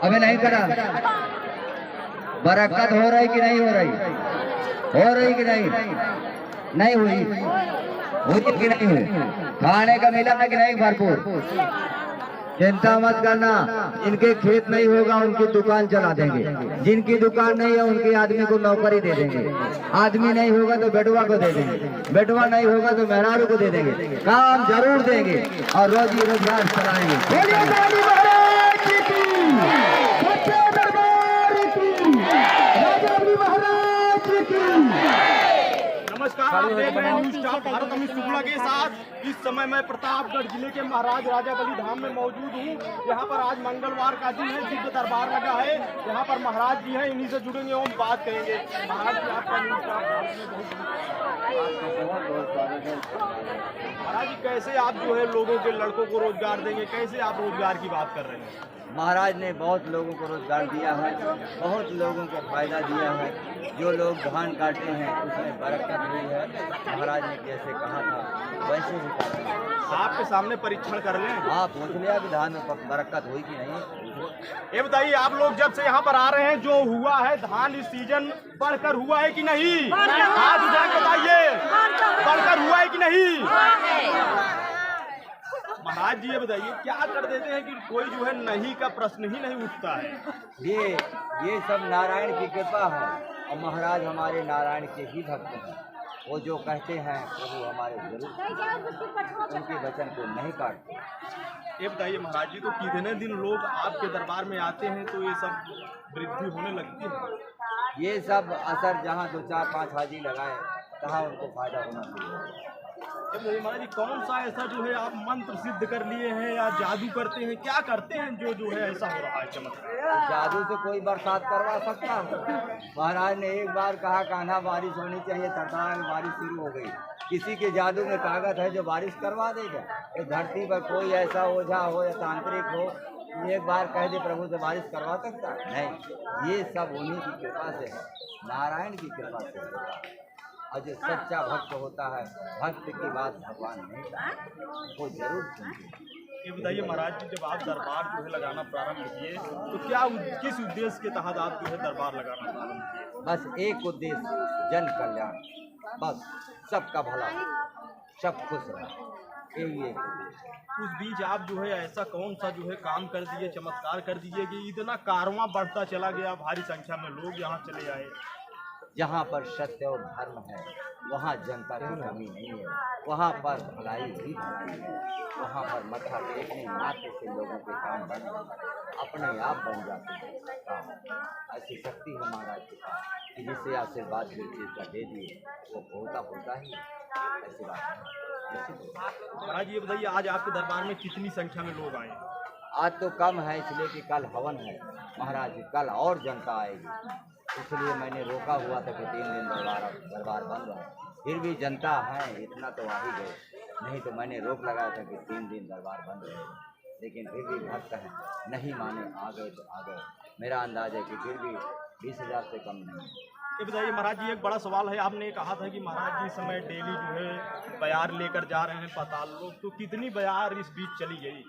अभी नहीं करा। बरकत हो रही कि नहीं हो रही? हो रही कि नहीं? नहीं हुई? हुई कि नहीं हुई? खाने का मिला है कि नहीं? भरपूर। चिंता मत करना, इनके खेत नहीं होगा उनकी दुकान चला देंगे, जिनकी दुकान नहीं है उनके आदमी को नौकरी दे देंगे, आदमी नहीं होगा तो बेटवा को दे देंगे, बेटवा नहीं होगा तो मेहरारू को दे देंगे, काम जरूर देंगे और रोजी रोजगार चलाएंगे। नमस्कार, आप देख रहे हैं न्यूज स्टार भारत अमित शुक्ला के साथ। इस समय मैं प्रतापगढ़ जिले के महाराज राजा बली धाम में मौजूद हूँ। यहाँ पर आज मंगलवार का दिन है, दिव्य दरबार लगा है। यहाँ पर महाराज जी हैं, इन्हीं से जुड़ेंगे और बात करेंगे। महाराज जी, आपका न्यूज स्टार भारत में महाराज जी, कैसे आप जो है लोगों के लड़कों को रोजगार देंगे, कैसे आप रोजगार की बात कर रहे हैं? महाराज ने बहुत लोगों को रोजगार दिया है, बहुत लोगों को फायदा दिया है। जो लोग धान काटे हैं उसमें बरकत हुई है। महाराज ने जैसे कहा था वैसे ही कहा। आपके सामने परीक्षण कर लें। हाँ, पूछ लिया कि धान में बरकत हुई कि नहीं। ये बताइए, आप लोग जब से यहाँ पर आ रहे हैं, जो हुआ है धान इस सीजन बढ़कर हुआ है कि नहीं? हाथ उठा के बताइए, बढ़कर हुआ है कि नहीं? महाराज जी, ये बताइए, क्या कर देते हैं कि कोई जो है नहीं का प्रश्न ही नहीं उठता है? ये सब नारायण की कृपा है और महाराज हमारे नारायण के ही भक्त हैं। वो जो कहते हैं प्रभु हमारे जरूर उनके वचन को नहीं काटते। ये बताइए महाराज जी, तो कितने दिन लोग आपके दरबार में आते हैं तो ये सब वृद्धि होने लगती है? ये सब असर जहाँ 2-4-5 हाजी लगाए तहाँ उनको फायदा होना चाहिए। महाराज जी, कौन सा ऐसा जो है आप मंत्र सिद्ध कर लिए हैं या जादू करते हैं, क्या करते हैं जो है ऐसा हो रहा है चमत्कार? जादू से कोई बरसात करवा सकता है? महाराज ने एक बार कहा कान्हा बारिश होनी चाहिए, तड़तड़ा में बारिश शुरू हो गई। किसी के जादू में ताकत है जो बारिश करवा देगा? इस धरती पर कोई ऐसा ओझा हो या तांत्रिक हो एक बार कह दे प्रभु से बारिश करवा सकता है? नहीं, ये सब उन्हीं की कृपा से है, नारायण की कृपा से है। और जो सच्चा भक्त होता है, भक्त की बात भगवान नहीं करते, वो जरूर सुनते। ये बताइए महाराज जी, जब आप दरबार जो है लगाना प्रारंभ किए तो किस उद्देश्य के तहत आप जो है दरबार लगाना प्रारंभ किए? बस एक उद्देश्य, जन कल्याण, बस सबका भला, सब खुश रहे, यही एक उद्देश्य। उस बीच आप जो है ऐसा कौन सा जो है काम कर दिए, चमत्कार कर दिए कि इतना कारवां बढ़ता चला गया, भारी संख्या में लोग यहाँ चले आए? जहाँ पर सत्य और धर्म है वहाँ जनता की कमी नहीं है, वहाँ पर भलाई ही भलाई है, वहाँ पर मत्था टेकने मात्र से लोगों के काम बन अपने आप बन जाते हैं काम। ऐसी शक्ति है महाराज के पास कि जिससे आशीर्वाद का दे दिए वो होता ही ऐसी बात है। महाराज ये बताइए, आज आपके दरबार में कितनी संख्या में लोग आए? आज तो कम है इसलिए कि कल हवन है महाराज जी, कल और जनता आएगी, इसलिए मैंने रोका हुआ था कि 3 दिन दरबार बंद है। फिर भी जनता है इतना तो आ ही गए, नहीं तो मैंने रोक लगाया था कि 3 दिन दरबार बंद रहेगा। लेकिन फिर भी भक्त हैं, नहीं माने, आ गए तो आ गए। मेरा अंदाज है कि फिर भी 20,000 से कम नहीं है। ये बताइए महाराज जी, एक बड़ा सवाल है, आपने कहा था कि महाराज जी इस समय डेली जो है बयार लेकर जा रहे हैं पाताल लोग, तो कितनी बयार इस बीच चली गई?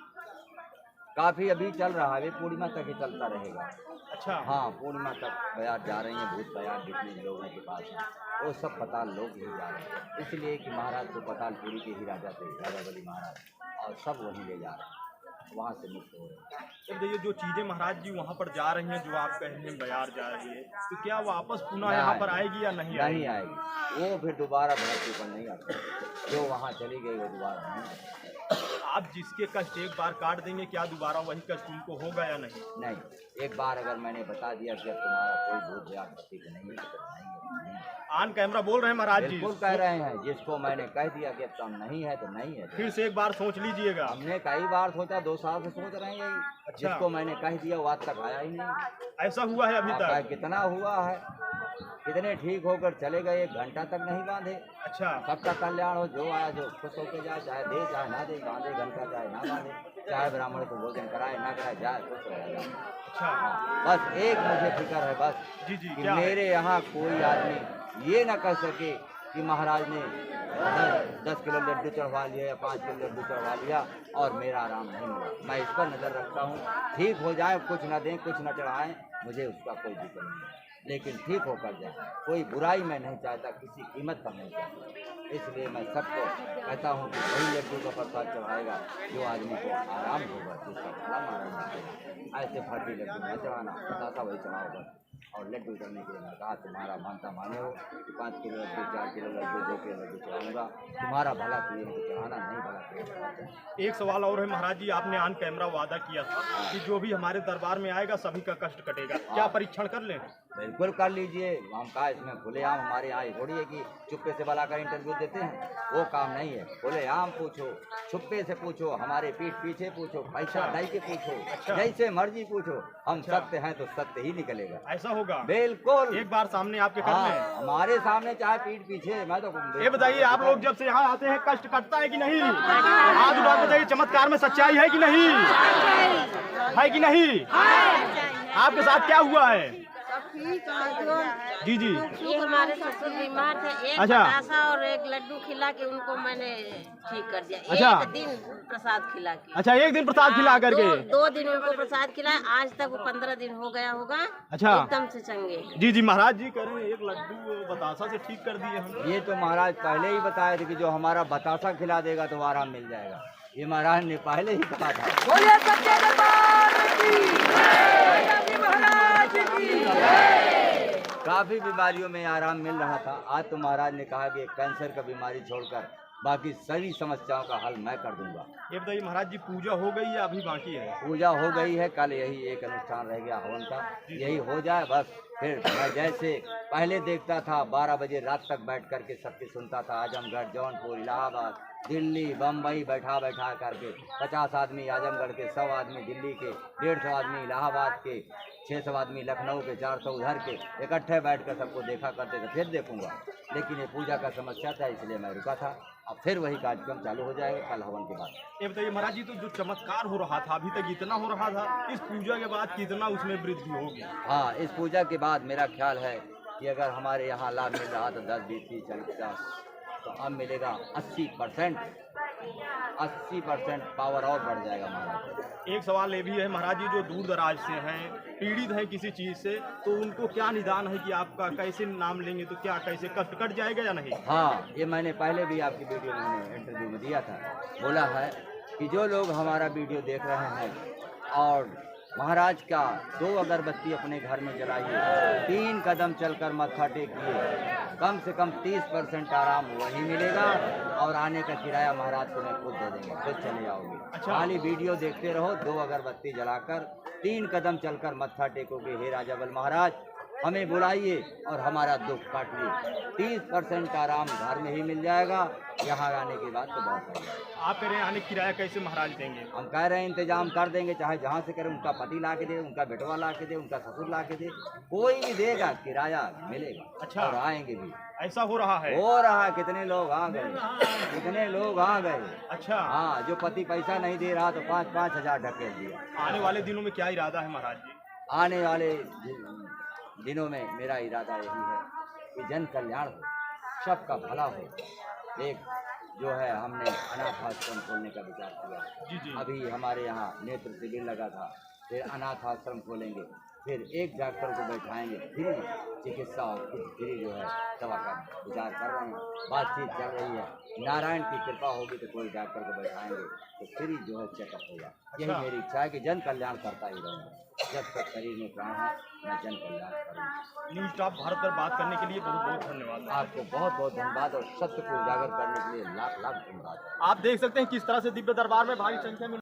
काफ़ी अभी चल रहा है, पूर्णिमा तक ही चलता रहेगा। अच्छा। हाँ, पूर्णिमा तक बयार जा रही हैं, भूत बयार जितने लोगों के पास हैं वो सब पताल लोग ही जा रहे हैं, इसलिए कि महाराज को पतालपुरी के ही राजा थे, राजा बली महाराज, और सब वहीं ले जा रहे हैं, वहाँ से मुक्त हो रहे हैं। तो देखिए, जो चीज़ें महाराज जी वहाँ पर जा रही हैं, जो आप कह रहे हैं बयार जा रही है, तो क्या वापस पुनः यहाँ पर आएगी या नहीं आएगी? नहीं आएगी, वो फिर दोबारा धरती पर नहीं आती। जो वहाँ चली गई वो दोबारा नहीं। आप जिसके कष्ट एक बार काट देंगे, क्या दोबारा वही कष्ट उनको होगा या नहीं? नहीं, एक बार अगर मैंने बता दिया कि अब तुम्हारा कोई भूत बयार धरती पर नहीं है तो नहीं है। ऑन कैमरा बोल रहे हैं महाराज जी? बिल्कुल कह रहे हैं, जिसको मैंने कह दिया कि अब तो नहीं है तो नहीं है। फिर से एक बार सोच लीजिएगा। हमने कई बार सोचा, 2 साल से सोच रहे हैं यही। अच्छा। जिसको मैंने कह दिया वो आज तक आया ही नहीं। ऐसा हुआ है अभी तक? कितना हुआ है, कितने ठीक होकर चले गए, 1 घंटा तक नहीं बांधे। अच्छा। सबका कल्याण हो, जो आया जो खुश होकर जाए, चाहे दे चाहे ना दे, बांधे घंटा चाहे ना बांधे, चाहे ब्राह्मण को भोजन कराए ना कराए, जाए खुश रह जाए। अच्छा। हाँ, बस एक मुझे फिक्र है बस जी जी, कि क्या मेरे यहाँ कोई आदमी ये ना कह सके कि महाराज ने 10 किलो लड्डू चढ़वा लिया या 5 किलो लड्डू चढ़वा लिया और मेरा आराम नहीं मिला। मैं इस पर नज़र रखता हूँ, ठीक हो जाए, कुछ न दें, कुछ न चढ़ाएं, मुझे उसका कोई दिक्कत नहीं है, लेकिन ठीक होकर जाए। कोई बुराई मैं नहीं चाहता, किसी कीमत पर नहीं चाहता। इसलिए मैं सबको कहता हूँ कि वही लड्डू का प्रसाद चढ़ाएगा जो आदमी को आराम होगा, जिसका भला महाराज ने ऐसे फर्जी लड्डू नहीं चढ़ाना, बताता वही चढ़ाओगा। और लड्डू चढ़ने के लिए मैं कहा तुम्हारा मानता माने हो कि 5 kilo laddoo, 4 kilo laddoo, 2 kilo laddoo चढ़ाऊँगा, तुम्हारा भला किए तो चढ़ाना, नहीं भला किए। एक सवाल और है महाराज जी, आपने ऑन कैमरा वादा किया था कि जो भी हमारे दरबार में आएगा सभी का कष्ट कटेगा, क्या परीक्षण कर लें? बिल्कुल कर लीजिए। हम कहा इसमें खुलेआम, हमारे यहाँ थोड़ी है कि चुप्पे से बुलाकर इंटरव्यू देते हैं, वो काम नहीं है। खुलेआम पूछो, छुप्पे से पूछो, हमारे पीठ पीछे पूछो, पैसा दे के पूछो, जैसे मर्जी पूछो, हम सत्य हैं तो सत्य ही निकलेगा। ऐसा होगा? बिल्कुल। एक बार सामने आपके कर हाँ, लें। हमारे सामने चाहे पीठ पीछे, मैं तो ये बताइए, आप लोग जब से यहाँ आते हैं कष्ट कटता है कि नहीं? आज बात बताइए, चमत्कार में सच्चाई है कि नहीं? है कि नहीं? आपके साथ क्या हुआ है? जी जी, ये हमारे ससुर बीमार थे, एक अच्छा। बतासा और एक लड्डू खिला के उनको मैंने ठीक कर दिया। अच्छा। एक दिन प्रसाद खिला के। अच्छा, एक दिन प्रसाद खिला करके? 2 दिन उनको प्रसाद खिलाया, आज तक वो 15 दिन हो गया होगा। अच्छा। एकदम से चंगे। जी जी, महाराज जी कह रहे हैं एक लड्डू बतासा से ठीक कर दिए हम। ये तो महाराज पहले ही बताए थे कि जो हमारा बतासा खिला देगा तो आराम मिल जाएगा। ये महाराज ने पहले ही कहा था। काफी बीमारियों में आराम मिल रहा था। आज तो महाराज ने कहा कि कैंसर का बीमारी छोड़कर बाकी सभी समस्याओं का हल मैं कर दूंगा। ये बताइए महाराज जी, पूजा हो गई या अभी बाकी है? पूजा हो गई है, कल यही एक अनुष्ठान रह गया हवन का, यही हो जाए बस। फिर मैं जैसे पहले देखता था 12 बजे रात तक बैठ करके सत्य सुनता था, आजमगढ़, जौनपुर, इलाहाबाद, दिल्ली, बम्बई बैठा बैठा करके 50 आदमी आजमगढ़ के, 100 आदमी दिल्ली के, 150 आदमी इलाहाबाद के, 600 आदमी लखनऊ के, 400 उधर के, इकट्ठे बैठ कर सबको देखा करते थे। फिर देखूंगा, लेकिन ये पूजा का समस्या था इसलिए मैं रुका था। अब फिर वही कार्यक्रम चालू हो जाएगा कल हवन के बाद। ये बताइए महाराज जी, तो जो चमत्कार हो रहा था अभी तक इतना हो रहा था, इस पूजा के बाद कितना उसमें वृद्धि होगी? हाँ, इस पूजा के बाद मेरा ख्याल है कि अगर हमारे यहाँ लाभ मिल रहा था 10, 20, 30, 40, 50, तो अब मिलेगा 80%। 80% पावर और बढ़ जाएगा महाराज। एक सवाल ये भी है महाराज जी, जो दूर दराज से हैं, पीड़ित हैं किसी चीज़ से, तो उनको क्या निदान है कि आपका कैसे नाम लेंगे तो क्या कैसे कष्ट कट जाएगा या नहीं? हाँ, ये मैंने पहले भी आपकी वीडियो में इंटरव्यू में दिया था, बोला है कि जो लोग हमारा वीडियो देख रहे हैं और महाराज का 2 अगरबत्ती अपने घर में जलाइए, 3 कदम चलकर मत्था टेकिए, कम से कम 30% आराम वही मिलेगा और आने का किराया महाराज को मैं खुद दे देंगे, खुद चले जाओगे। अच्छा। खाली वीडियो देखते रहो, 2 अगरबत्ती जलाकर 3 कदम चलकर मत्था टेकोगे, हे राजा बल महाराज हमें बुलाइए और हमारा दुख काटिए। 30% आराम घर में ही मिल जाएगा, यहाँ आने के बाद तो बहुत है। आप कह रहे हैं आने किराया कैसे महाराज देंगे? हम कह रहे हैं इंतजाम कर देंगे, चाहे जहाँ से करें, उनका पति ला के दे, उनका बेटवा ला के दे, उनका ससुर ला के दे, कोई भी देगा, किराया मिलेगा। अच्छा। और आएंगे भी, ऐसा हो रहा है? हो रहा है। कितने लोग आ गए, कितने लोग आ गए। अच्छा। हाँ, जो पति पैसा नहीं दे रहा तो 5-5 हजार ढकेल दिया। आने वाले दिनों में क्या इरादा है महाराज जी? आने वाले दिनों में मेरा इरादा यही है कि जन कल्याण हो, सबका भला हो। एक जो है हमने अनाथ आश्रम खोलने का विचार किया। जी जी। अभी हमारे यहाँ नेत्र शिविर लगा था, फिर अनाथ आश्रम खोलेंगे, फिर एक डॉक्टर को बैठाएंगे, फ्री चिकित्सा और फ्री जो है दवा का विचार कर रहे हैं, बातचीत चल रही है। नारायण की कृपा होगी तो कोई डॉक्टर को बैठाएंगे तो फ्री जो है चेकअप होगा। यही अच्छा। मेरी इच्छा है कि जन कल्याण करता ही रहूँगा, जब तक शरीर में प्राण है मैं जन कल्याण करूँगा। न्यूज़ स्टाफ भारत पर बात करने के लिए बहुत बहुत धन्यवाद। आपको बहुत बहुत धन्यवाद और सत्य को उजागर करने के लिए लाख लाख धन्यवाद। आप देख सकते हैं किस तरह से दिव्य दरबार में भारी संख्या में